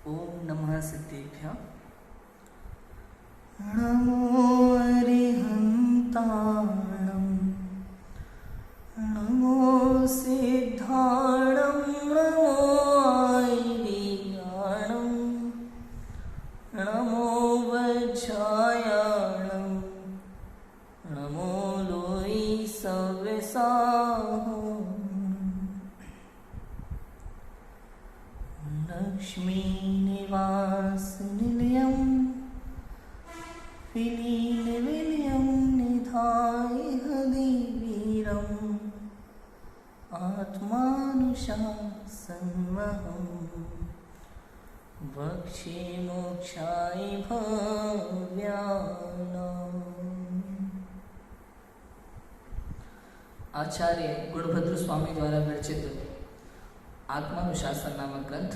ओम नमः सिद्धेभ्यः। नमो अरिहन्ताणं नमो सिद्धाणं नमो ऐरियाणं नमो वज्रायाणं नमो लोई सव्यसाहो लक्ष्मीनिवासनिलयं विलीनविलयं निधाय हरिवीरम् आत्मानुशासनमहं वक्षे मोक्षाय भव्यानाम्। आचार्य गुणभद्र स्वामी द्वारा विरचित आत्मानुशासन नामक ग्रंथ।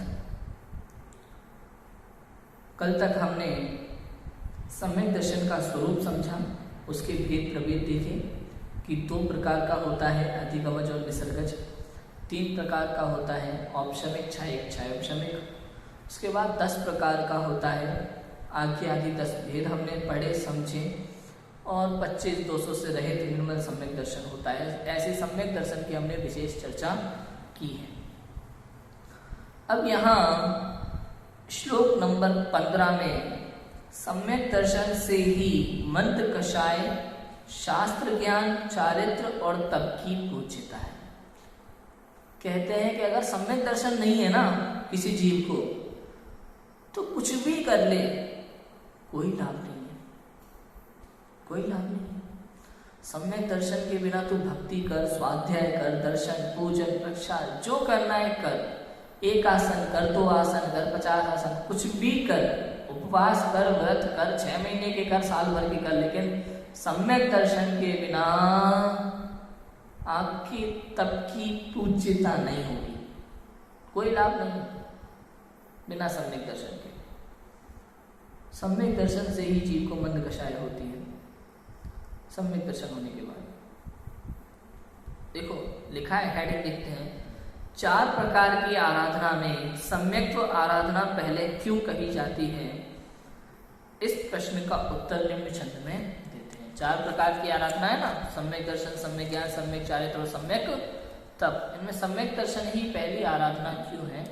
कल तक हमने सम्यक दर्शन का स्वरूप समझा, उसके भेद प्रभेद देखे कि 2 प्रकार का होता है, अधिगमज और विसर्गज। 3 प्रकार का होता है, औपशमिक, छायिक, छायोपशमिक। उसके बाद 10 प्रकार का होता है, आदि 10 भेद हमने पढ़े समझे, और 25-200 से रहित निर्मल सम्यक दर्शन होता है। ऐसे सम्यक दर्शन की हमने विशेष चर्चा की है। अब यहाँ श्लोक नंबर 15 में सम्यक दर्शन से ही मंत्र कषाय, शास्त्र ज्ञान, चारित्र और तप की पूज्यता है। कहते हैं कि अगर सम्यक दर्शन नहीं है ना किसी जीव को, तो कुछ भी कर ले कोई लाभ नहीं है, कोई लाभ नहीं है। सम्यक दर्शन के बिना तू भक्ति कर, स्वाध्याय कर, दर्शन, पूजन, प्रक्षाल जो करना है कर, 1 आसन कर, 2 आसन कर, 50 आसन, कुछ भी कर, उपवास कर, व्रत कर, 6 महीने के कर, साल भर के कर, लेकिन सम्यक दर्शन के बिना आपकी तप की पूज्यता नहीं होगी, कोई लाभ नहीं बिना सम्यक दर्शन के। सम्यक दर्शन से ही जीव को मंद कषाय होती है। सम्यक दर्शन होने के बाद देखो लिखा है, हेडिंग देखते हैं, 4 प्रकार की आराधना में सम्यक्त्व आराधना पहले क्यों कही जाती है? इस प्रश्न का उत्तर निम्न छंद में देते हैं। 4 प्रकार की आराधना है ना, सम्यक दर्शन, सम्यक ज्ञान, सम्यक चारित्र और सम्यक तप। इनमें सम्यक दर्शन ही पहली आराधना क्यों है,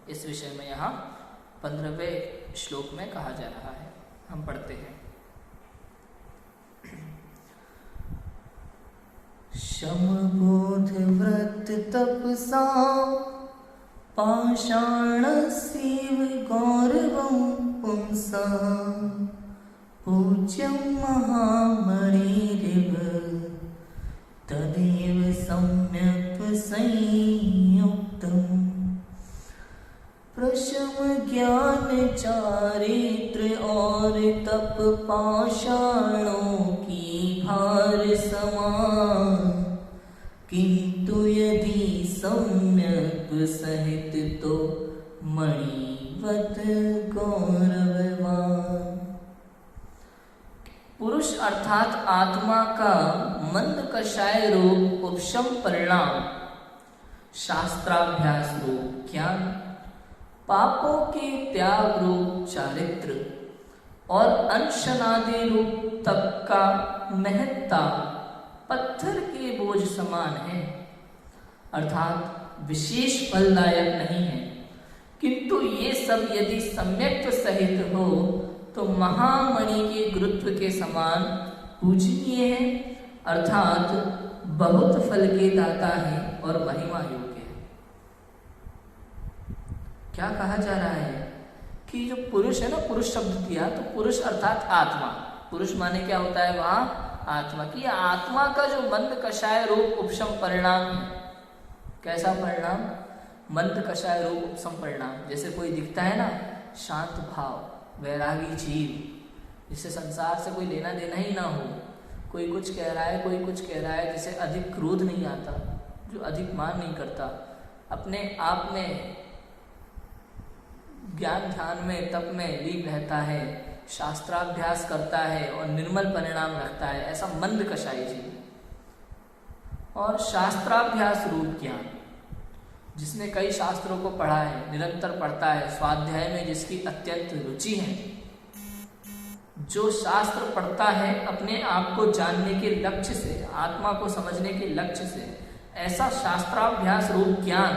इस विषय में यहाँ 15वें श्लोक में कहा जा रहा है। हम पढ़ते हैं। शमबोध व्रत तपसा पाषाणस्यैव गौरवं पुंसा पूज्यं महामणिरिव तदेव सम्यक् संयुक्तम् प्रशम ज्ञान चारित्र और तप पाषाणों की भार समान, किंतु यदि सम्यक सहित तो मणिवत गौरववान। पुरुष अर्थात आत्मा का मंद कषाय रूप उपशम परिणाम, शास्त्राभ्यास रूप ज्ञान, पापों के त्याग रूप चारित्र और अनशनादि रूप तप का महत्ता पत्थर के बोझ समान है, अर्थात विशेष फलदायक नहीं है। किंतु ये सब यदि सम्यक सहित हो तो महामणि के गुरुत्व के समान पूजनीय है, अर्थात बहुत फल के दाता है और महिमा योग्य है। क्या कहा जा रहा है कि जो पुरुष है ना, पुरुष शब्द दिया तो पुरुष अर्थात आत्मा, पुरुष माने क्या होता है वहां आत्मा की, आत्मा का जो मंद कषाय रूप उपशम परिणाम है। कैसा परिणाम? मंद कषाय रूप उपशम परिणाम। जैसे कोई दिखता है ना शांत भाव वैरागी जीव, जिसे संसार से कोई लेना देना ही ना हो, कोई कुछ कह रहा है, कोई कुछ कह रहा है, जिसे अधिक क्रोध नहीं आता, जो अधिक मान नहीं करता, अपने आप में ज्ञान ध्यान में तप में लीन रहता है, शास्त्राभ्यास करता है और निर्मल परिणाम रखता है, ऐसा मंद कषाय जीव। और शास्त्राभ्यास रूप ज्ञान, जिसने कई शास्त्रों को पढ़ा है, निरंतर पढ़ता है, स्वाध्याय में जिसकी अत्यंत रुचि है, जो शास्त्र पढ़ता है अपने आप को जानने के लक्ष्य से, आत्मा को समझने के लक्ष्य से, ऐसा शास्त्राभ्यास रूप ज्ञान,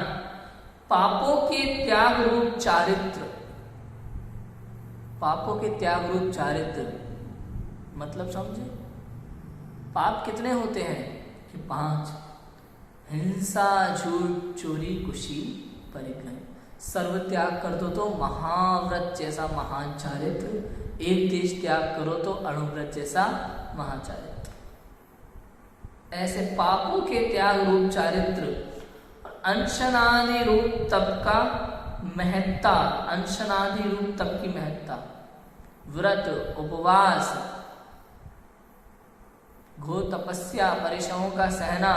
पापों के त्याग रूप चारित्र, पापों के त्याग रूप चारित्र मतलब समझे? पाप कितने होते हैं कि 5: हिंसा, झूठ, चोरी, कुशील, परिग्रह। सर्व त्याग कर दो तो महाव्रत जैसा महान चारित्र, एक देश त्याग करो तो अणुव्रत जैसा महाचारित्र। ऐसे पापों के त्याग रूप चारित्र, अनशनादि रूप तप का महत्ता, अनशनादि रूप तप की महत्ता, व्रत, उपवास, घोर तपस्या, परिश्रमों का सहना,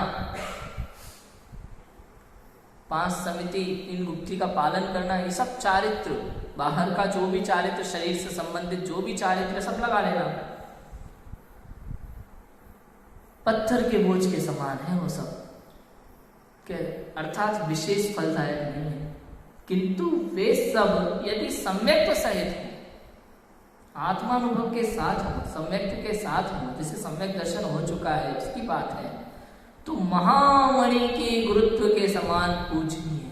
5 समिति, इन गुप्ती का पालन करना, ये सब चारित्र, बाहर का जो भी चारित्र, शरीर से संबंधित जो भी चारित्र सब लगा लेना, पत्थर के बोझ के समान है वो सब, अर्थात विशेष फलदायक नहीं है, किंतु वे सब यदि सम्यक सहित हो, आत्मानुभव के साथ हो, सम्यक के साथ हो, जिसे सम्यक दर्शन हो चुका है उसकी बात है, तो महामणि के गुरुत्व के समान पूजनीय,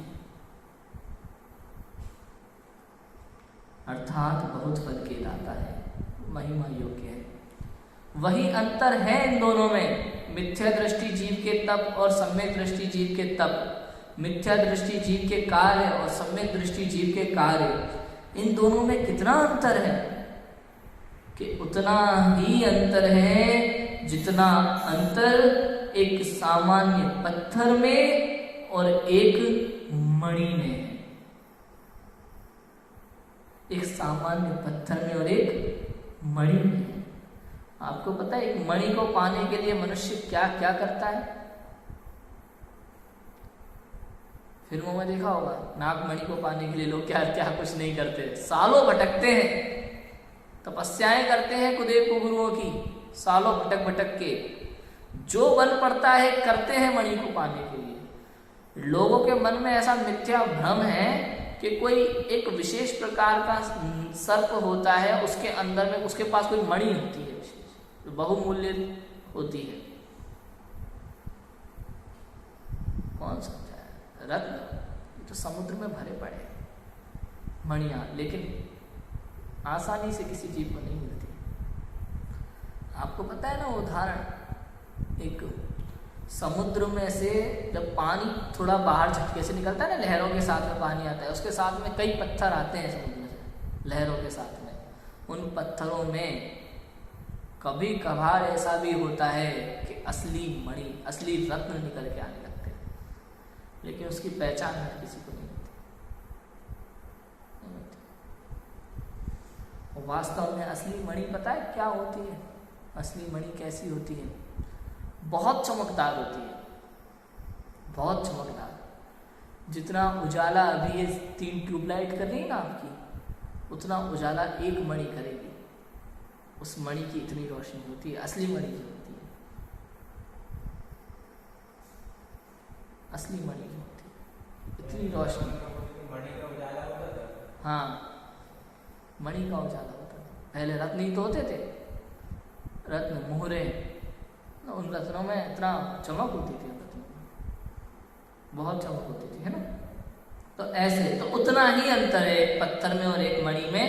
अर्थात बहुत फल के दाता है, महिमा योग्य है। वही अंतर है इन दोनों में, मिथ्या दृष्टि जीव के तप और सम्यक दृष्टि जीव के तप, मिथ्या दृष्टि जीव के कार्य और सम्यक दृष्टि जीव के कार्य, इन दोनों में कितना अंतर है कि उतना ही अंतर है जितना अंतर एक सामान्य पत्थर में और एक मणि में है। एक सामान्य पत्थर में और एक मणि में है। आपको पता है एक मणि को पाने के लिए मनुष्य क्या क्या करता है? फिल्मों में देखा होगा, नाग मणि को पाने के लिए लोग क्या क्या कुछ नहीं करते, सालों भटकते हैं, तपस्याएं करते हैं कुदेव कुगुरुओं की, सालों भटक भटक के जो बन पड़ता है करते हैं मणि को पाने के लिए। लोगों के मन में ऐसा मिथ्या भ्रम है कि कोई एक विशेष प्रकार का सर्प होता है, उसके अंदर में उसके पास कोई मणि होती है विशेष, जो बहुमूल्य होती है। कौन समझा है? रत्न तो समुद्र में भरे पड़े हैं मणियां, लेकिन आसानी से किसी जीव को नहीं मिलती। आपको पता है ना उदाहरण, एक समुद्र में से जब पानी थोड़ा बाहर झटके से निकलता है ना, लहरों के साथ में पानी आता है, उसके साथ में कई पत्थर आते हैं समुद्र से लहरों के साथ में। उन पत्थरों में कभी कभार ऐसा भी होता है कि असली मणि, असली रत्न निकल के आने लगते हैं, लेकिन उसकी पहचान हर किसी को नहीं होती। वास्तव में असली मणि पता है क्या होती है? असली मणि कैसी होती है? बहुत चमकदार होती है, बहुत चमकदार। जितना उजाला अभी ये 3 ट्यूबलाइट कर रही है ना आपकी, उतना उजाला एक मणि करेगी। उस मणि की इतनी रोशनी होती है, असली मणि जो होती है, असली मणि जो होती है, इतनी रोशनी। मणि का उजाला होता था। हाँ, मणि का उजाला होता था। पहले रत्न ही तो होते थे, रत्न, मोहरे, उन रत्नों में इतना चमक होती थी, रत्नों में बहुत चमक होती थी, है ना। तो ऐसे तो उतना ही अंतर है एक पत्थर में और एक मणि में,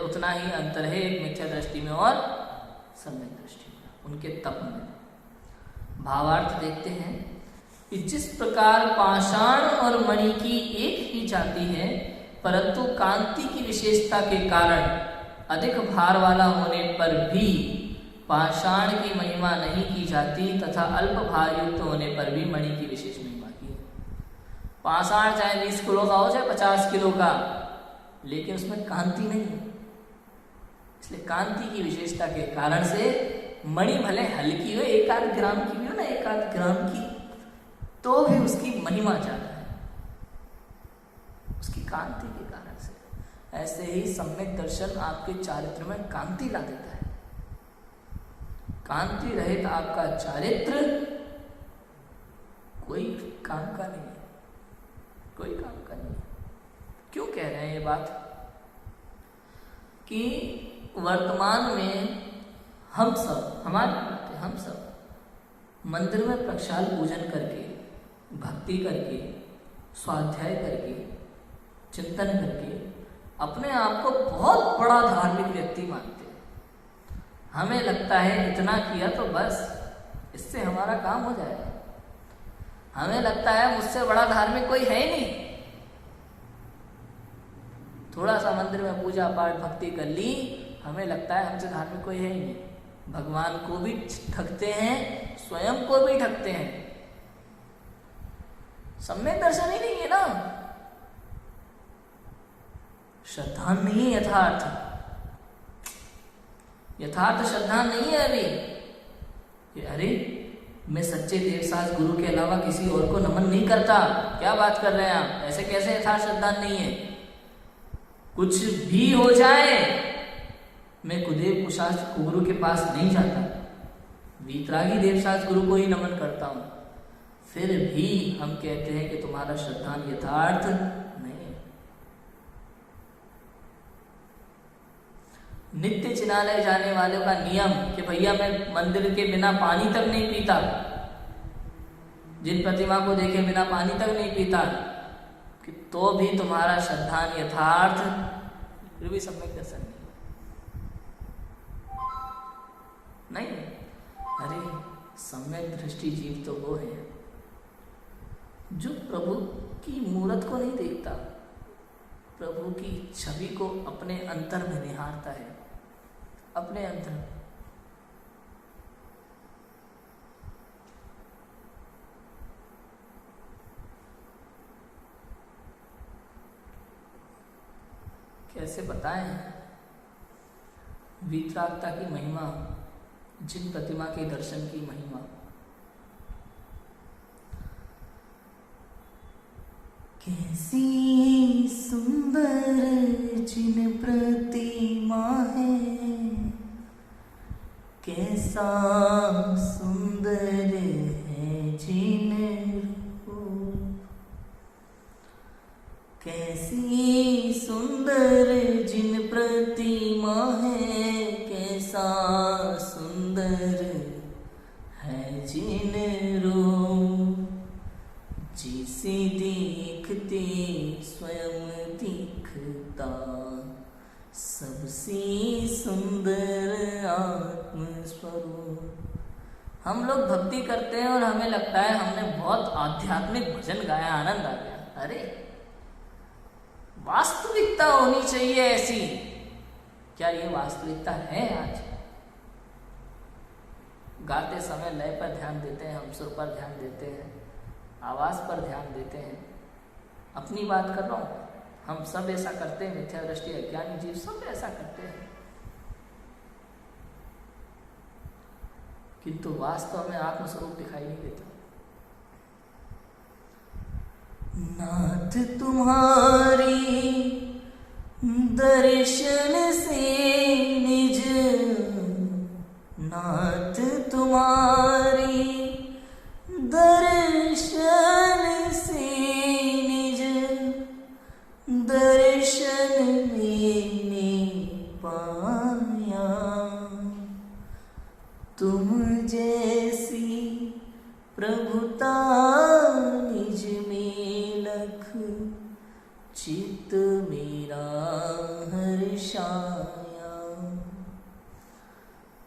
उतना ही अंतर है एक मिथ्या दृष्टि में और सम्यक दृष्टि में, उनके तप में। भावार्थ देखते हैं कि जिस प्रकार पाषाण और मणि की एक ही जाति है, परंतु कांति की विशेषता के कारण अधिक भार वाला होने पर भी पाषाण की महिमा नहीं की जाती, तथा अल्प भार युक्त होने पर भी मणि की विशेष महिमा की है। पाषाण चाहे 20 किलो का हो चाहे 50 किलो का, लेकिन उसमें कांति नहीं है, इसलिए कांति की विशेषता के कारण से मणि भले हल्की हो, 1-8 ग्राम की भी हो ना, 1-8 ग्राम की, तो भी उसकी महिमा ज्यादा है, उसकी कांति के कारण से। ऐसे ही सम्यक दर्शन आपके चारित्र में कांति ला देता है। कांति रहित आपका चारित्र कोई काम का नहीं है, क्यों कह रहे हैं ये बात? कि वर्तमान में हम सब, हमारी बात है, हम सब मंदिर में प्रक्षाल पूजन करके, भक्ति करके, स्वाध्याय करके, चिंतन करके अपने आप को बहुत बड़ा धार्मिक व्यक्ति मानते हैं। हमें लगता है इतना किया तो बस इससे हमारा काम हो जाएगा। हमें लगता है मुझसे बड़ा धार्मिक कोई है ही नहीं। थोड़ा सा मंदिर में पूजा पाठ भक्ति कर ली, हमें लगता है हमसे धार्मिक कोई है ही नहीं। भगवान को भी ठगते हैं, स्वयं को भी ठगते हैं। सम्यक दर्शन ही नहीं है ना, श्रद्धा नहीं है, यथार्थ श्रद्धा नहीं है अभी। कि अरे मैं सच्चे देवसास गुरु के अलावा किसी और को नमन नहीं करता, क्या बात कर रहे हैं आप? ऐसे कैसे यथार्थ श्रद्धा नहीं है? कुछ भी हो जाए मैं कुदेव कुशास्त्र गुरु के पास नहीं जाता, वीतरागी देवशास्त्र गुरु को ही नमन करता हूं। फिर भी हम कहते हैं कि तुम्हारा श्रद्धा यथार्थ नहीं है। नित्य चिनालय जाने वालों का नियम कि भैया मैं मंदिर के बिना पानी तक नहीं पीता, जिन प्रतिमा को देखे बिना पानी तक नहीं पीता, कि तो भी तुम्हारा श्रद्धा यथार्थ, फिर भी सम्यक दर्शन नहीं। अरे सम्यक दृष्टि जीव तो वो है जो प्रभु की मूरत को नहीं देखता, प्रभु की छवि को अपने अंतर में निहारता है, अपने अंतर। कैसे बताएं वीतरागता की महिमा, जिन प्रतिमा के दर्शन की महिमा। कैसी सुंदर जिन प्रतिमा है, कैसा सुंदर है जिन रूप, कैसी सुंदर जिन प्रतिमा है, कैसा सुंदर है जिन रूप, जिसे देखते स्वयं दिखता सबसे सुंदर आत्मस्वरूप। हम लोग भक्ति करते हैं और हमें लगता है हमने बहुत आध्यात्मिक भजन गाया, आनंद आ गया। अरे वास्तविकता होनी चाहिए ऐसी। क्या ये वास्तविकता है? आज गाते समय लय पर ध्यान देते हैं, हम सुर पर ध्यान देते हैं, आवाज पर ध्यान देते हैं। अपनी बात कर रहा हूं, हम सब ऐसा करते हैं। मिथ्या दृष्टि अज्ञानी जीव सब ऐसा करते हैं, किंतु वास्तव में आत्मस्वरूप दिखाई नहीं देता। नाथ तुम्हारी दर्शन से निज, नाथ तुम्हारी दर्शन से निज, दर्शन मैंने पाया। तुम जैसी प्रभुता निज में लख, चित्त मेरा हर्षाया।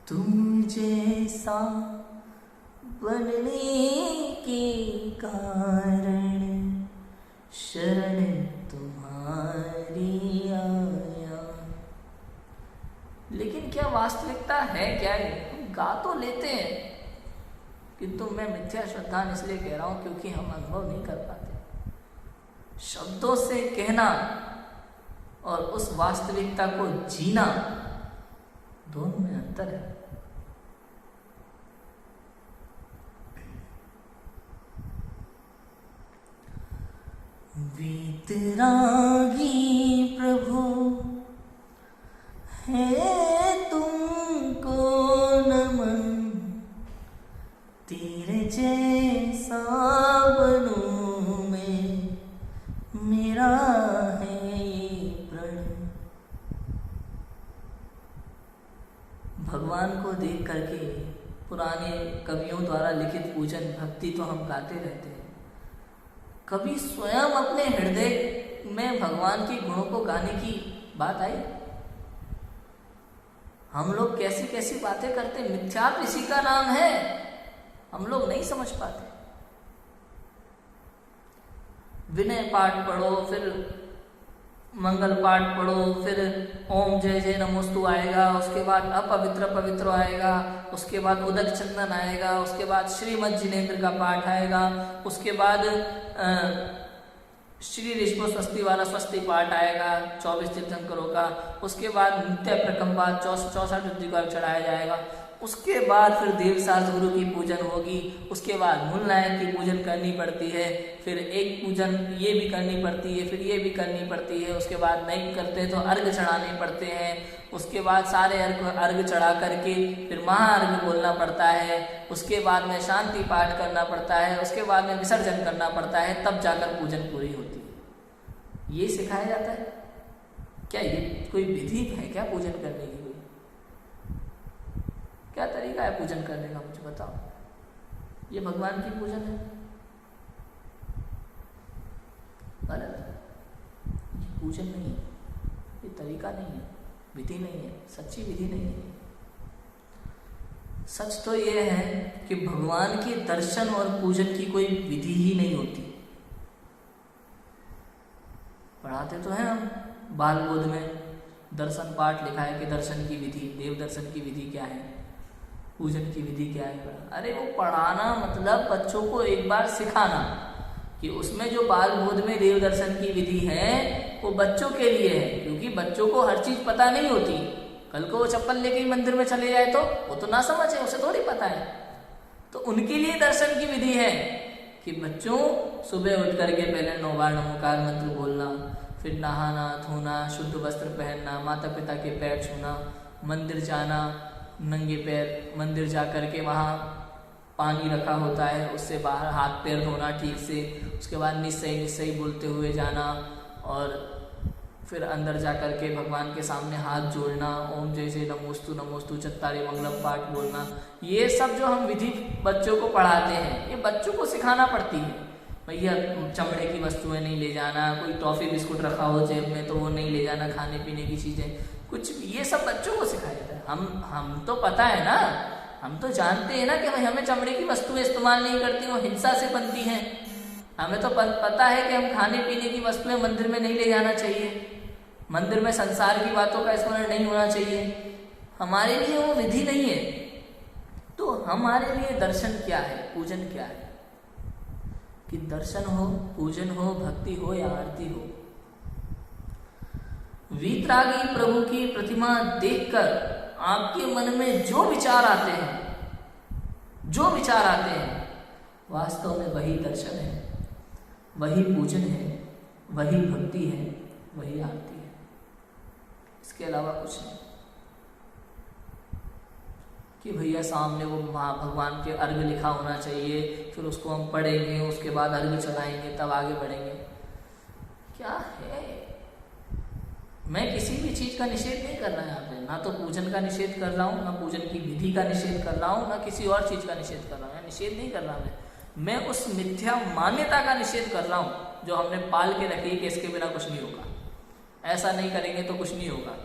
तुम जैसा बनने के कारण शरण तुम्हारी आया। लेकिन क्या वास्तविकता है? क्या है? हम गा तो लेते हैं, किंतु मैं मिथ्या श्रद्धा इसलिए कह रहा हूं क्योंकि हम अनुभव नहीं कर पाते। शब्दों से कहना और उस वास्तविकता को जीना, दोनों में अंतर है। वीतरागी प्रभु है तुमको नमन, तेरे जैसा बनूं मैं मेरा है ये प्रण। भगवान को देख करके पुराने कवियों द्वारा लिखित पूजन भक्ति तो हम गाते रहते हैं, कभी स्वयं अपने हृदय में भगवान के गुणों को गाने की बात आई? हम लोग कैसी कैसी बातें करते, मिथ्यात्व इसी का नाम है, हम लोग नहीं समझ पाते। विनय पाठ पढ़ो, फिर मंगल पाठ पढ़ो, फिर ओम जय जय नमोस्तु आएगा, उसके बाद अपवित्र पवित्र आएगा, उसके बाद उदक चंदन आएगा, उसके बाद श्रीमद जिनेन्द्र का पाठ आएगा, उसके बाद श्री ऋषभ स्वस्ति वाला स्वस्ति पाठ आएगा 24 तीर्थंकरों का, उसके बाद नित्य प्रकंपा 64 रुद्र को चढ़ाया जाएगा, उसके बाद फिर देव सास गुरु की पूजन होगी, उसके बाद मूल नायक की पूजन करनी पड़ती है, फिर एक पूजन ये भी करनी पड़ती है, फिर ये भी करनी पड़ती है, उसके बाद नहीं करते तो अर्घ चढ़ाने पड़ते हैं, उसके बाद सारे अर्घ चढ़ा करके फिर महाअर्घ बोलना पड़ता है, उसके बाद में शांति पाठ करना पड़ता है, उसके बाद में विसर्जन करना पड़ता है, तब जाकर पूजन पूरी होती है। ये सिखाया जाता है क्या? ये कोई विधि है क्या पूजन करने की? क्या तरीका है पूजन करने का, मुझे बताओ। ये भगवान की पूजन है? गलत, ये पूजन नहीं है, ये तरीका नहीं है, विधि नहीं है, सच्ची विधि नहीं है। सच तो ये है कि भगवान के दर्शन और पूजन की कोई विधि ही नहीं होती। पढ़ाते तो हैं हम बाल बोध में, दर्शन पाठ लिखा है कि दर्शन की विधि, देव दर्शन की विधि क्या है, पूजन की विधि क्या है। अरे वो पढ़ाना मतलब बच्चों को एक बार सिखाना कि उसमें जो बाल बोध में देव दर्शन की विधि है वो बच्चों के लिए है, क्योंकि बच्चों को हर चीज पता नहीं होती। कल को वो चप्पल लेके मंदिर में चले जाए तो वो तो ना समझे, उसे थोड़ी पता है। तो उनके लिए दर्शन की विधि है कि बच्चों सुबह उठ करके पहले 9 बार नमोकार मंत्र बोलना, फिर नहाना धोना, शुद्ध वस्त्र पहनना, माता पिता के पैर छूना, मंदिर जाना नंगे पैर, मंदिर जा करके वहाँ पानी रखा होता है उससे बाहर हाथ पैर धोना ठीक से, उसके बाद निश्चय बोलते हुए जाना, और फिर अंदर जा करके भगवान के सामने हाथ जोड़ना, ओम जय जय नमोस्तु चत्तारी मंगलम पाठ बोलना। ये सब जो हम विधि बच्चों को पढ़ाते हैं, ये बच्चों को सिखाना पड़ती है। भैया चमड़े की वस्तुएं नहीं ले जाना, कोई टॉफी बिस्कुट रखा हो जेब में तो वो नहीं ले जाना, खाने पीने की चीज़ें कुछ, ये सब बच्चों को सिखाया जाता है। हम तो पता है ना, हम तो जानते हैं ना कि भाई हमें चमड़े की वस्तुएं इस्तेमाल नहीं करती, वो हिंसा से बनती हैं। हमें तो पता है कि हम खाने पीने की वस्तुएं मंदिर में नहीं ले जाना चाहिए, मंदिर में संसार की बातों का स्मरण नहीं होना चाहिए। हमारे लिए वो विधि नहीं है। तो हमारे लिए दर्शन क्या है, पूजन क्या है? कि दर्शन हो, पूजन हो, भक्ति हो या आरती हो। वीतरागी प्रभु की प्रतिमा देखकर आपके मन में जो विचार आते हैं, वास्तव में वही दर्शन है, वही पूजन है, वही भक्ति है, वही आरती है, इसके अलावा कुछ नहीं। कि भैया सामने वो भगवान के अर्घ लिखा होना चाहिए, फिर उसको हम पढ़ेंगे, उसके बाद अर्घ चढ़ाएंगे, तब आगे बढ़ेंगे। क्या है? मैं किसी भी चीज का निषेध नहीं कर रहा यहाँ पे, ना तो पूजन का निषेध कर रहा हूँ, ना पूजन की विधि का निषेध कर रहा हूँ, ना किसी और चीज का निषेध कर रहा हूँ। निषेध नहीं कर रहा मैं उस मिथ्या मान्यता का निषेध कर रहा हूँ जो हमने पाल के रखी कि इसके बिना कुछ नहीं होगा, ऐसा नहीं करेंगे तो कुछ नहीं होगा।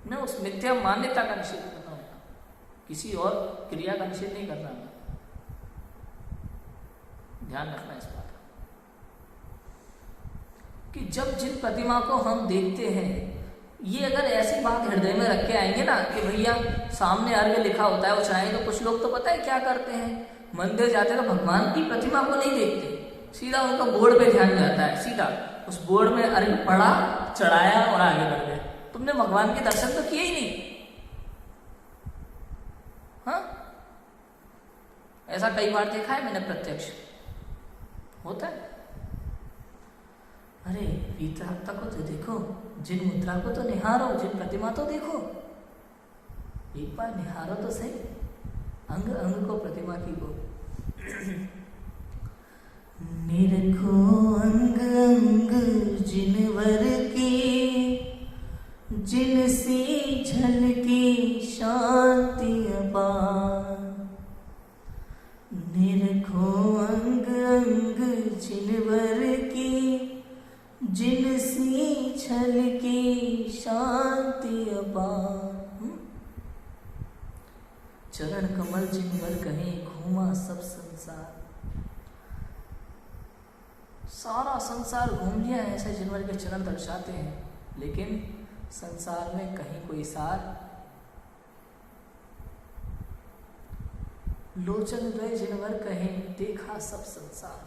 मैं उस मिथ्या मान्यता का निषेध कर रहा हूँ, किसी और क्रिया का निषेध नहीं कर रहा मैं। ध्यान रखना इस बात का कि जब जिन प्रतिमा को हम देखते हैं, ये अगर ऐसी बात हृदय में रख के आएंगे ना कि भैया सामने अर्घ लिखा होता है वो चढ़ाएंगे, तो कुछ लोग तो पता है क्या करते हैं, मंदिर जाते तो भगवान की प्रतिमा को नहीं देखते, सीधा उनका बोर्ड पे ध्यान जाता है, सीधा उस बोर्ड में अर्घ पड़ा, चढ़ाया और आगे बढ़ गए। तुमने भगवान के दर्शन तो किए ही नहीं। हाँ, ऐसा कई बार देखा है मैंने, प्रत्यक्ष होता है। अरे वीतरागता को तो देखो, जिन मुद्रा को तो निहारो, जिन प्रतिमा तो देखो, एक बार निहारो तो सही, अंग अंग को प्रतिमा की को। निरखो अंग अंग जिनवर की, जिनसी झलकी शांति अपार। निरखो अंग अंग जिनवर की, जिनसी झलकी शांति अपार। चरण कमल जिनवर कहीं घूमा सब संसार। सारा संसार घूम लिया है, ऐसे जिनवर के चरण दर्शाते हैं, लेकिन संसार में कहीं कोई सार। लोचन गए जिनवर कहीं देखा सब संसार।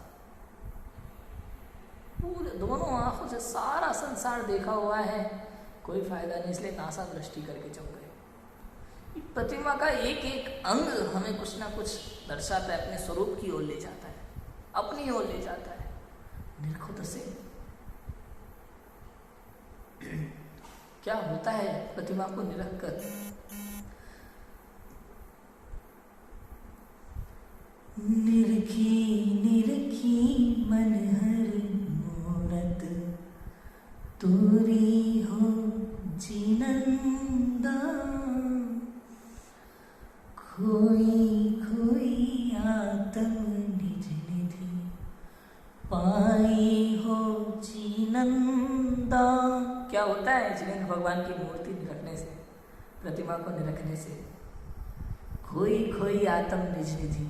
पूरे दोनों आंखों से सारा संसार देखा हुआ है, कोई फायदा नहीं, इसलिए नासा दृष्टि करके चल गए। प्रतिमा का एक एक अंग हमें कुछ ना कुछ दर्शाता है, अपने स्वरूप की ओर ले जाता है, अपनी ओर ले जाता है। निरखो दसे क्या होता है प्रतिमा को निरख कर? निरखी निरखी मनहर मूरत, तोरी हो जिनंदा। खोई खोई आत्म निज निधि, पाई हो जिनंदा। क्या होता है जिनेंद्र भगवान की मूर्ति निरखने से, प्रतिमा को निरखने से? खोई खोई आत्म निज निधि,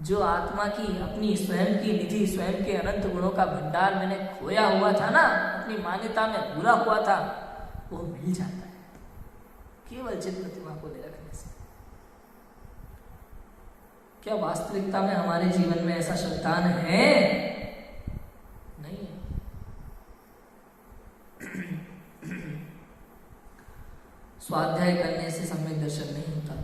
जो आत्मा की अपनी स्वयं की निधि, स्वयं के अनंत गुणों का भंडार मैंने खोया हुआ था ना, अपनी मान्यता में भूला हुआ था, वो मिल जाता है केवल जिन प्रतिमा को निरखने से। क्या वास्तविकता में हमारे जीवन में ऐसा श्रद्धान है? नहीं है। स्वाध्याय करने से सम्यक दर्शन नहीं होता,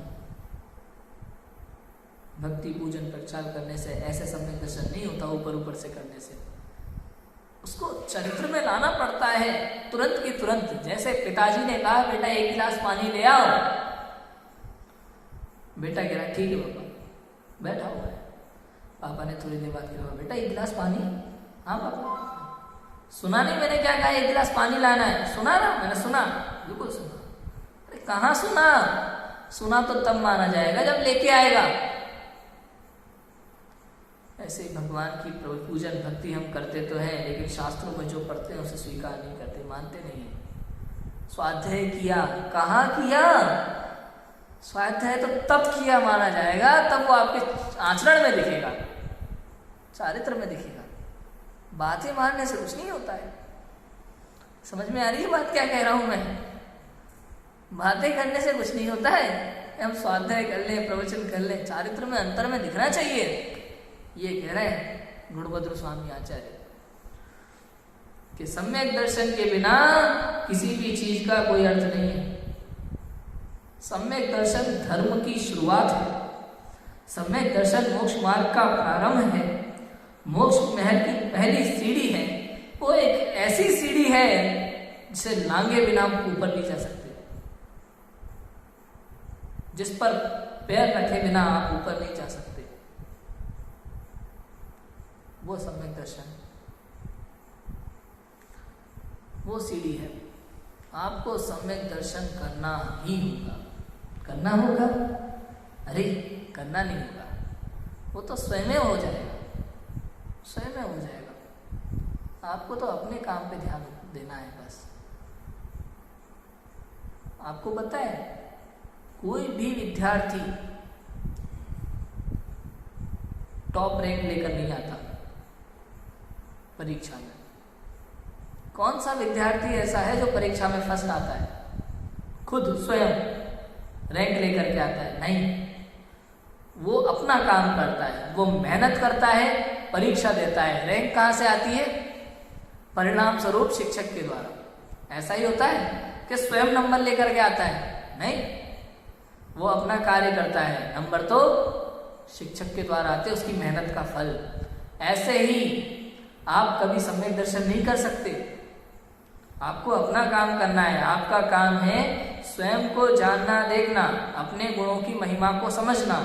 भक्ति पूजन प्रचार करने से ऐसे सम्यक दर्शन नहीं होता, ऊपर ऊपर से करने से। उसको चरित्र में लाना पड़ता है तुरंत की तुरंत। जैसे पिताजी ने कहा बेटा एक गिलास पानी ले आओ, बेटा कह रहा ठीक है पापा, बैठा हुआ है। पापा ने थोड़ी देर बाद कहा बेटा एक गिलास पानी। हाँ पापा। सुना नहीं मैंने क्या कहा, एक गिलास पानी लाना है? सुना ना, मैंने सुना, बिल्कुल सुना। अरे कहाँ सुना? सुना तो तब माना जाएगा जब लेके आएगा। ऐसे ही भगवान की पूजन भक्ति हम करते तो हैं, लेकिन शास्त्रों में जो पढ़ते हैं उसे स्वीकार नहीं करते, मानते नहीं है। स्वाध्याय किया, कहाँ किया? स्वाध्याय तो तब किया माना जाएगा, तब वो आपके आचरण में दिखेगा, चारित्र में दिखेगा। बातें मारने से कुछ नहीं होता है। समझ में आ रही है बात क्या कह रहा हूं मैं? बातें करने से कुछ नहीं होता है। हम स्वाध्याय कर लें, प्रवचन कर लें, चारित्र में अंतर में दिखना चाहिए, ये कह रहे हैं गुणभद्र स्वामी आचार्य कि सम्यक दर्शन के बिना किसी भी चीज का कोई अर्थ नहीं है। सम्यक दर्शन धर्म की शुरुआत है, सम्यक दर्शन मोक्ष मार्ग का प्रारंभ है, मोक्ष महल की पहली सीढ़ी है। वो एक ऐसी सीढ़ी है जिसे लांगे बिना ऊपर नहीं जा सकते, जिस पर पैर रखे बिना आप ऊपर नहीं जा सकते। वो सम्यक दर्शन, वो सीढ़ी है। आपको सम्यक दर्शन करना ही होगा, करना होगा। अरे करना नहीं होगा, वो तो स्वयं हो जाएगा, स्वयं हो जाएगा। आपको तो अपने काम पे ध्यान देना है बस। आपको पता है कोई भी विद्यार्थी टॉप रैंक लेकर नहीं आता परीक्षा में। कौन सा विद्यार्थी ऐसा है जो परीक्षा में फर्स्ट आता है? खुद स्वयं रैंक लेकर के आता है? नहीं, वो अपना काम करता है, वो मेहनत करता है, परीक्षा देता है। रैंक कहाँ से आती है? परिणाम स्वरूप शिक्षक के द्वारा। ऐसा ही होता है कि स्वयं नंबर लेकर के आता है? नहीं, वो अपना कार्य करता है, नंबर तो शिक्षक के द्वारा आते, उसकी मेहनत का फल। ऐसे ही आप कभी सम्यक दर्शन नहीं कर सकते। आपको अपना काम करना है। आपका काम है स्वयं को जानना, देखना, अपने गुणों की महिमा को समझना।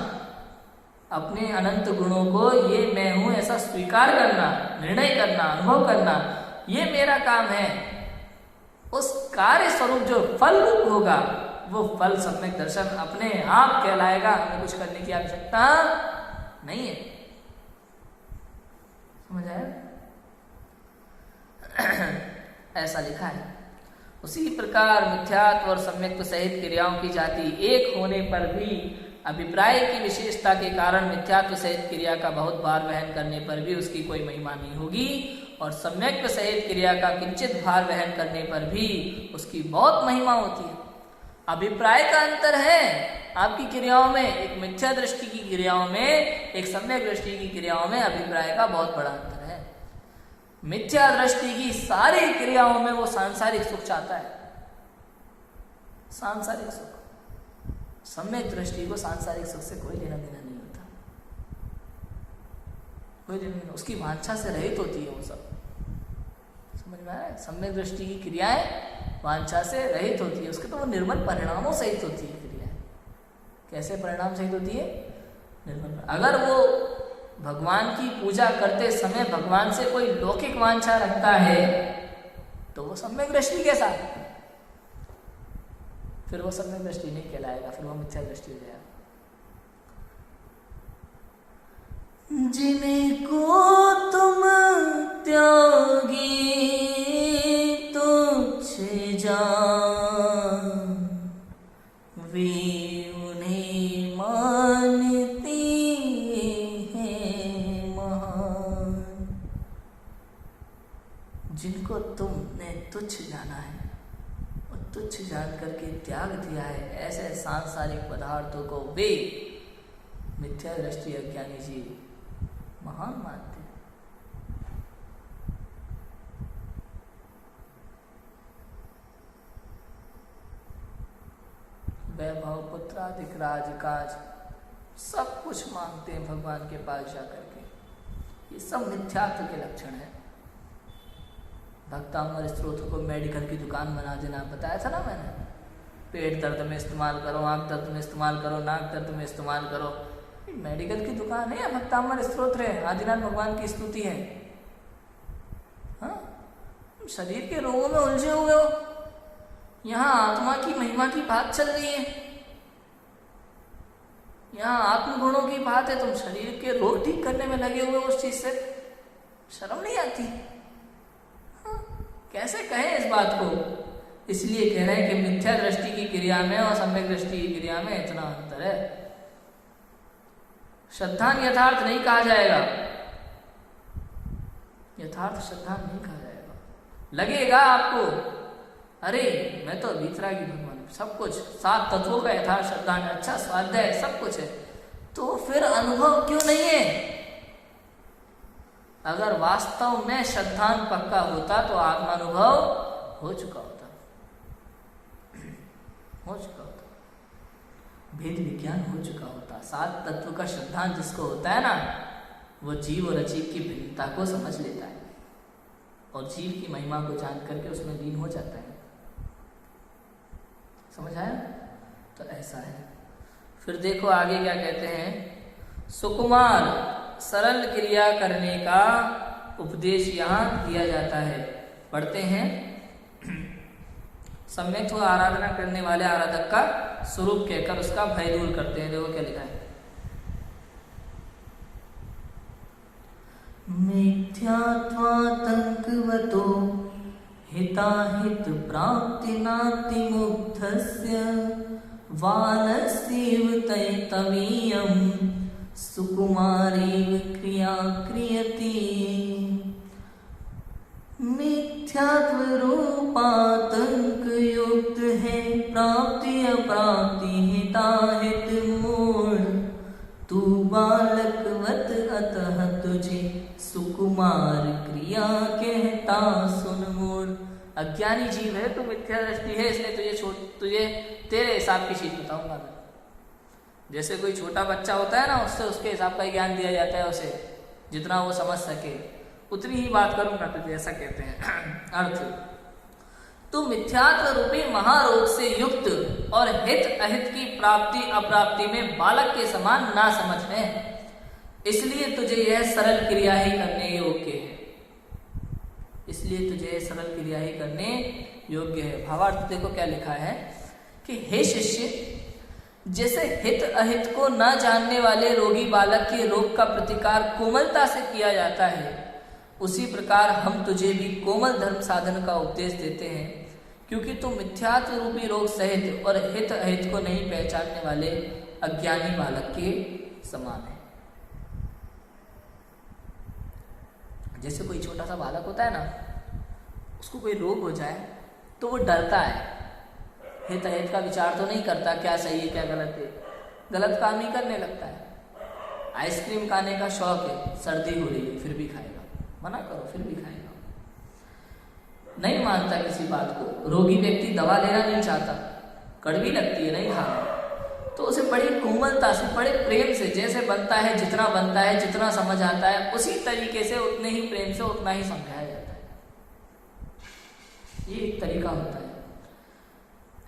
अपने अनंत गुणों को ये मैं हूं ऐसा स्वीकार करना, निर्णय करना, अनुभव करना, ये मेरा काम है। उस कार्य स्वरूप जो फल रूप होगा वो फल सम्यक दर्शन अपने आप कहलाएगा। हमें कुछ करने की आवश्यकता नहीं है। समझ आया? ऐसा लिखा है। उसी प्रकार मिथ्यात्व और सम्यक्त्व सहित क्रियाओं की जाति एक होने पर भी अभिप्राय की विशेषता के कारण मिथ्यात्व सहित क्रिया का बहुत भार वहन करने पर भी उसकी कोई महिमा नहीं होगी, और सम्यक्त्व सहित क्रिया का किंचित भार वहन करने पर भी उसकी बहुत महिमा होती है। अभिप्राय का अंतर है आपकी क्रियाओं में, एक मिथ्या दृष्टि की क्रियाओं में, एक सम्यक दृष्टि की क्रियाओं में अभिप्राय का बहुत बड़ा अंतर है। मिथ्या दृष्टि की सारी क्रियाओं में वो सांसारिक सुख चाहता है, सांसारिक सुख। सम्यक दृष्टि को सांसारिक सुख से कोई लेना देना नहीं होता, कोई लेना देना, उसकी वांछा से रहित होती है वो सब। समझ में आया? सम्यक दृष्टि की क्रियाएं वांछा से रहित होती है, उसके तो वो निर्मल परिणामों सहित होती है क्रियाएं। कैसे परिणाम सहित होती है? निर्मल। अगर वो भगवान की पूजा करते समय भगवान से कोई लौकिक वांछा रखता है तो वो सम्यक दृष्टि के साथ, फिर वो सम्यक दृष्टि नहीं कहलाएगा, फिर वो मिथ्या दृष्टि हो जाएगा। जिनको तुम त्यागी तुच्छ जान, वे उन्हें मानती हैं महान। जिनको तुमने तुच्छ जाना है और तुच्छ जान करके त्याग दिया है, ऐसे सांसारिक पदार्थों को वे मिथ्या दृष्टि अज्ञानी जीव महान मानते हैं। वैभव, पुत्रादिक, राजकाज सब कुछ मांगते हैं भगवान के पास जा करके। ये सब मिथ्यात्व के लक्षण है। भक्तामर स्त्रोत्र को मेडिकल की दुकान बना देना, बताया था ना मैंने। पेट दर्द में इस्तेमाल करो, आंख दर्द में इस्तेमाल करो, नाक दर्द में इस्तेमाल करो। मेडिकल की दुकान है या भक्तामर स्त्रोत्र है? आदिनाथ भगवान की स्तुति है। हाँ, शरीर के रोगों में उलझे हुए हो, यहाँ आत्मा की महिमा की बात चल रही है, यहाँ आत्मगुणों की बात है, तुम शरीर के रोग ठीक करने में लगे हुए हो। उस चीज से शर्म नहीं आती? हाँ, कैसे कहें इस बात को? इसलिए कह रहे हैं कि मिथ्या दृष्टि की क्रिया में और सम्यक दृष्टि की क्रिया में इतना अंतर है। श्रद्धान यथार्थ नहीं कहा जाएगा, यथार्थ श्रद्धान नहीं कहा जाएगा। लगेगा आपको अरे मैं तो वीतरागी भगवान, सब कुछ 7 तत्वों का यथार्थ श्रद्धान, अच्छा स्वाध्याय सब कुछ है, तो फिर अनुभव क्यों नहीं है? अगर वास्तव में श्रद्धान पक्का होता तो आत्मानुभव हो चुका होता, हो चुका होता, भेद विज्ञान हो चुका होता। 7 तत्व का श्रद्धान जिसको होता है ना, वो जीव और अजीव की भिन्नता को समझ लेता है और जीव की महिमा को जान करके उसमें लीन हो जाता है। समझ आया? तो ऐसा है। फिर देखो आगे क्या कहते हैं। सुकुमार सरल क्रिया करने का उपदेश यहाँ दिया जाता है। पढ़ते हैं। सम्यक आराधना करने वाले आराधक का स्वरूप कहकर उसका भय दूर करते हैं। देखो क्या लिखा है। मिथ्यात्वातंकवतो हिताहित प्राप्ति नाति मुग्धस्य वालस्येव तैतवीयं सुकुमारेव क्रिया क्रियते। मिथ्यात्व रूपातंक युक्त है प्राप्ति अप्राप्ति हिताहित मूढ़, तू बालकवत अतः तुझे सुकुमार क्रिया कहता सुन मूढ़। अज्ञानी जीव है, तू मिथ्या दृष्टि है, इसलिए तुझे तेरे हिसाब की चीज बताऊंगा मैं। जैसे कोई छोटा बच्चा होता है ना, उससे उसके हिसाब का ज्ञान दिया जाता है, उसे जितना वो समझ सके उतनी ही बात करूंगा तुझे, ऐसा कहते हैं। अर्थ, तू मिथ्यात्व रूपी महारोग से युक्त और हित अहित की प्राप्ति अप्राप्ति में बालक के समान ना समझ है। इसलिए तुझे यह सरल क्रिया ही करने योग्य है। इसलिए तुझे यह सरल क्रिया ही करने योग्य है। भावार्थ देखो क्या लिखा है कि हे शिष्य, जैसे हित अहित को न जानने वाले रोगी बालक के रोग का प्रतिकार कोमलता से किया जाता है, उसी प्रकार हम तुझे भी कोमल धर्म साधन का उपदेश देते हैं, क्योंकि तू मिथ्यात्व रूपी रोग सहित और हित अहित को नहीं पहचानने वाले अज्ञानी बालक के समान है। जैसे कोई छोटा सा बालक होता है ना, उसको कोई रोग हो जाए तो वो डरता है, हित अहित का विचार तो नहीं करता, क्या सही है क्या गलत है, गलत काम ही करने लगता है। आइसक्रीम खाने का शौक है, सर्दी हो रही है फिर भी खाएगा, मना करो फिर भी खाएगा, नहीं मानता किसी बात को। रोगी व्यक्ति दवा लेना नहीं चाहता, कड़वी लगती है, नहीं खाना, तो उसे बड़ी कोमलता से, बड़े प्रेम से, जैसे बनता है, जितना बनता है, जितना समझ आता है, उसी तरीके से, उतने ही प्रेम से, उतना ही समझाया जाता है। ये एक तरीका होता है।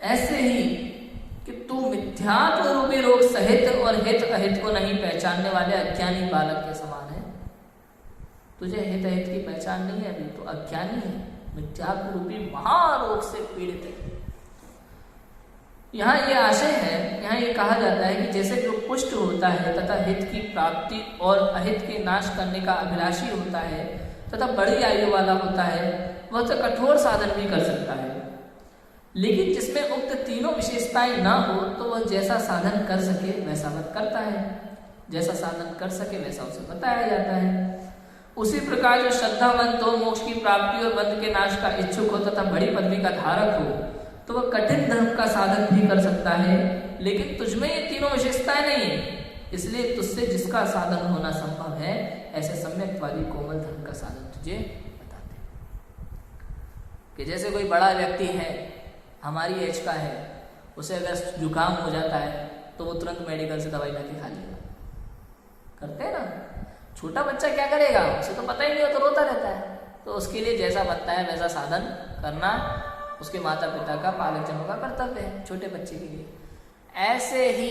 ऐसे ही कि तू मिथ्यात्व रूपी रोग सहित और हित अहित को नहीं पहचानने वाले अज्ञानी बालक के समान है। तुझे हित अहित की पहचान नहीं है, अभी तो अज्ञानी है, मिथ्यात्व रूपी महारोग से पीड़ित है। यहाँ ये आशय है, यहाँ ये कहा जाता है कि जैसे जो पुष्ट होता है तथा हित की प्राप्ति और अहित के नाश करने का अभिलाषी होता है तथा बड़ी आयु वाला होता है, वह तो कठोर साधन भी कर सकता है, लेकिन जिसमें उक्त तीनों विशेषताएं ना हो तो वह जैसा साधन कर सके वैसा मत करता है, जैसा साधन कर सके वैसा उसे बताया जाता है। उसी प्रकार जो श्रद्धावंत हो, मोक्ष की प्राप्ति और बंध के नाश का इच्छुक हो तथा बड़ी पदवी का धारक हो, तो वह कठिन धर्म का साधन भी कर सकता है, लेकिन तुझमें ये तीनों विशेषताएं नहीं है, इसलिए तुझसे जिसका साधन होना संभव है, ऐसे सम्यक्तवादी कोमल धर्म का साधन तुझे बताते हैं। कि जैसे कोई बड़ा व्यक्ति है, हमारी एज का है, उसे अगर जुकाम हो जाता है तो वो तुरंत मेडिकल से दवाई लाके खा लेगा, करते हैं ना। छोटा बच्चा क्या करेगा, उसे तो पता ही नहीं हो, तो रोता रहता है, तो उसके लिए जैसा बनता है वैसा साधन करना उसके माता पिता का, पालक जनों का कर्तव्य है, छोटे बच्चे के लिए। ऐसे ही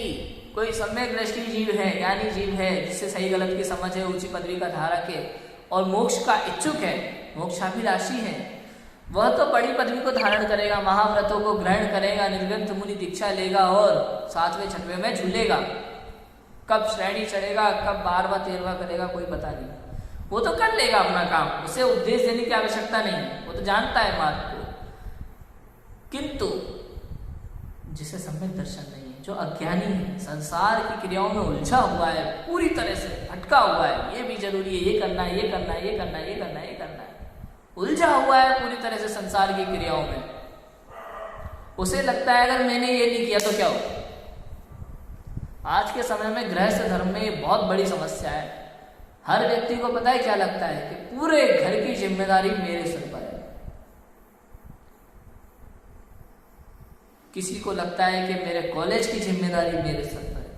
कोई सम्यक दृष्टि जीव है, ज्ञानी जीव है, जिससे सही गलत की समझ है, ऊंची पदवी का धारक है और मोक्ष का इच्छुक है, मोक्षाभिलाषी है, वह तो बड़ी पदवी को धारण करेगा, महाव्रतों को ग्रहण करेगा, निर्ग्रंथ मुनि दीक्षा लेगा और 7वें 6वें में झूलेगा। कब श्रेणी चढ़ेगा, कब 12वां 13वां करेगा, कोई पता नहीं, वो तो कर लेगा अपना काम, उसे उपदेश देने की आवश्यकता नहीं, वो तो जानता है मार्ग को। किंतु जिसे सम्यक दर्शन नहीं है, जो अज्ञानी है, संसार की क्रियाओं में उलझा हुआ है, पूरी तरह से भटका हुआ है, ये भी जरूरी है, ये करना है, ये करना है, ये करना है, ये करना है, ये करना है, उलझा हुआ है पूरी तरह से संसार की क्रियाओं में, उसे लगता है अगर मैंने ये नहीं किया तो क्या हो। आज के समय में गृहस्थ धर्म में ये बहुत बड़ी समस्या है। हर व्यक्ति को पता है क्या लगता है कि पूरे घर की जिम्मेदारी मेरे सिर पर है। किसी को लगता है कि मेरे कॉलेज की जिम्मेदारी मेरे सर पर है,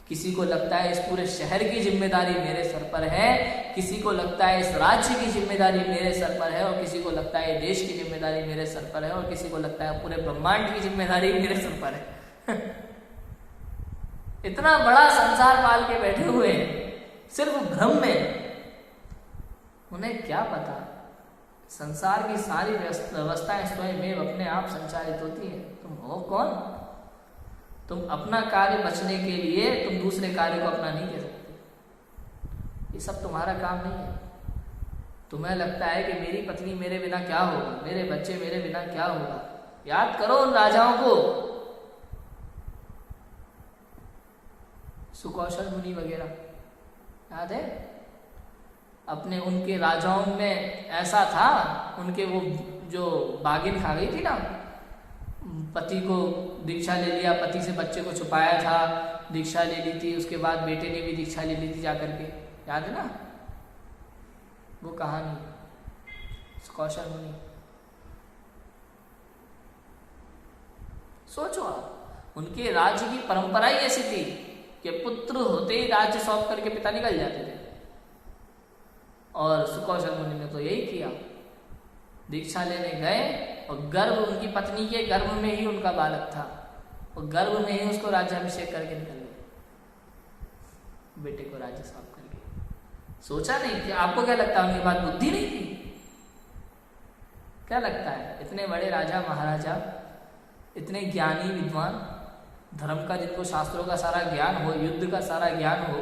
किसी को लगता है इस पूरे शहर की जिम्मेदारी मेरे सर पर है, किसी को लगता है इस राज्य की जिम्मेदारी मेरे सर पर है, और किसी को लगता है देश की जिम्मेदारी मेरे सर पर है, और किसी को लगता है पूरे ब्रह्मांड की जिम्मेदारी मेरे सर पर है। इतना बड़ा संसार पाल के बैठे हुए हैं सिर्फ भ्रम में, उन्हें क्या पता संसार की सारी व्यवस्थाएं स्वयं में अपने आप संचालित होती है। तुम हो कौन? तुम अपना कार्य बचने के लिए तुम दूसरे कार्य को अपना नहीं कह सकते। ये सब तुम्हारा काम नहीं है। तुम्हें लगता है कि मेरी पत्नी मेरे बिना क्या होगा, मेरे बच्चे मेरे बिना क्या होगा। याद करो उन राजाओं को, सुकौशल मुनि वगैरह, याद है? अपने उनके राजाओं में ऐसा था, उनके वो जो बागिन खा गई थी ना, पति को दीक्षा ले लिया, पति से बच्चे को छुपाया था, दीक्षा ले ली थी, उसके बाद बेटे ने भी दीक्षा ले ली थी जाकर के, याद है ना वो कहानी, सुकौशल मुनि। सोचो आप, उनके राज्य की परंपरा ही ऐसी थी कि पुत्र होते ही राज्य सौंप करके पिता निकल जाते थे, और सुकौशल मुनि ने तो यही किया। दीक्षा लेने गए और गर्भ, उनकी पत्नी के गर्भ में ही उनका बालक था, और गर्भ में ही उसको राज्याभिषेक करके निकल गए, बेटे को राज्य सौंप करके। सोचा नहीं कि आपको क्या लगता है उनके पास बुद्धि नहीं थी? क्या लगता है? इतने बड़े राजा महाराजा, इतने ज्ञानी विद्वान, धर्म का जिनको शास्त्रों का सारा ज्ञान हो, युद्ध का सारा ज्ञान हो,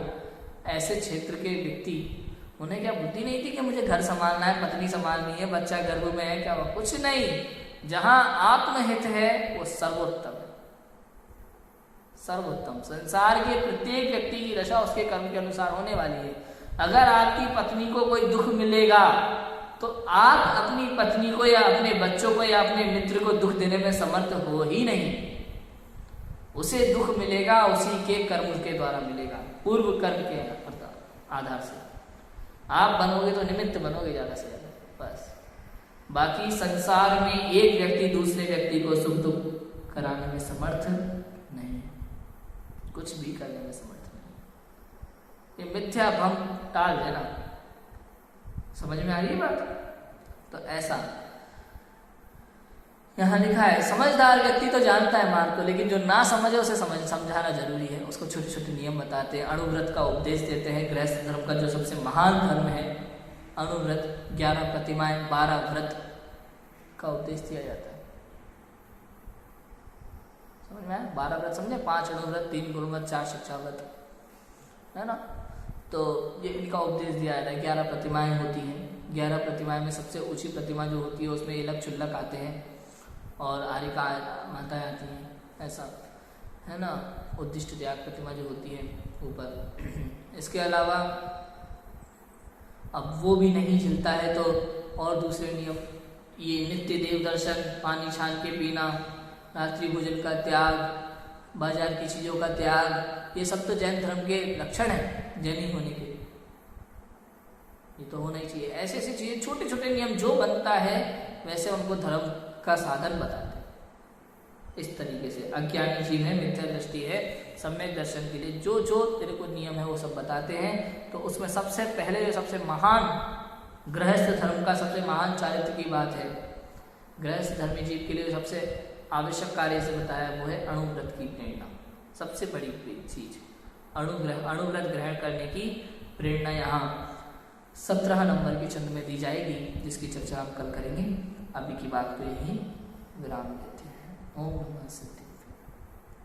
ऐसे क्षेत्र के व्यक्ति, उन्हें क्या बुद्धि नहीं थी कि मुझे घर संभालना है, पत्नी संभालनी है, बच्चा गर्भ में है, क्या हुआ? कुछ नहीं। जहां आत्महित है वो सर्वोत्तम है, सर्वोत्तम। संसार के प्रत्येक व्यक्ति की दशा उसके कर्म के अनुसार होने वाली है। अगर आपकी पत्नी को कोई दुख मिलेगा तो आप अपनी पत्नी को या अपने बच्चों को या अपने मित्र को दुख देने में समर्थ हो ही नहीं। उसे दुख मिलेगा उसी के कर्म के द्वारा मिलेगा, पूर्व कर्म के आधार से। आप बनोगे तो निमित्त बनोगे ज्यादा से ज्यादा, बस। बाकी संसार में एक व्यक्ति दूसरे व्यक्ति को सुख दुख कराने में समर्थ नहीं, कुछ भी करने में समर्थ नहीं। ये मिथ्या भ्रम टाल देना। समझ में आ रही है बात? तो ऐसा यहाँ लिखा है, समझदार व्यक्ति तो जानता है मार्ग को, लेकिन जो ना समझे उसे समझाना जरूरी है। उसको छोटे छोटे नियम बताते हैं, अणुव्रत का उपदेश देते हैं। गृहस्थ धर्म का जो सबसे महान धर्म है अणुव्रत, 11 प्रतिमाएं, 12 व्रत का उपदेश दिया जाता है। समझ में आया? 12 व्रत समझे? 5 अणुव्रत, 3 गुरुव्रत, 4 शिक्षा व्रत, है ना? तो ये इनका उपदेश दिया जाता है। 11 प्रतिमाएं होती हैं। 11 प्रतिमाएं में सबसे ऊंची प्रतिमा जो होती है उसमें इलक चुल्लक आते हैं और आरिका माताएं आती हैं, ऐसा है ना। उद्दिष्ट त्याग प्रतिमा जो होती है ऊपर। इसके अलावा अब वो भी नहीं चलता है तो और दूसरे नियम, ये नित्य देव दर्शन, पानी छान के पीना, रात्रि भोजन का त्याग, बाजार की चीज़ों का त्याग, ये सब तो जैन धर्म के लक्षण हैं जैनी होने के। ये तो होना ही चाहिए। ऐसे ऐसी चीज़ें, छोटे छोटे नियम जो बनता है वैसे उनको धर्म का साधन बताते हैं। इस तरीके से अज्ञानी जीव है, मिथ्या दृष्टि है, सम्यक दर्शन के लिए जो जो तेरे को नियम है वो सब बताते हैं। तो उसमें सबसे पहले जो सबसे महान गृहस्थ धर्म का सबसे महान चारित्र की बात है, गृहस्थ धर्मी जीव के लिए सबसे आवश्यक कार्य से बताया वो है अणुव्रत की प्रेरणा। सबसे बड़ी चीज अणुव्रत ग्रहण करने की प्रेरणा यहाँ 17 नंबर की छंद में दी जाएगी, जिसकी चर्चा हम कल करेंगे। अभी की बात को यही विराम देते हैं। ओम नमः शिवाय।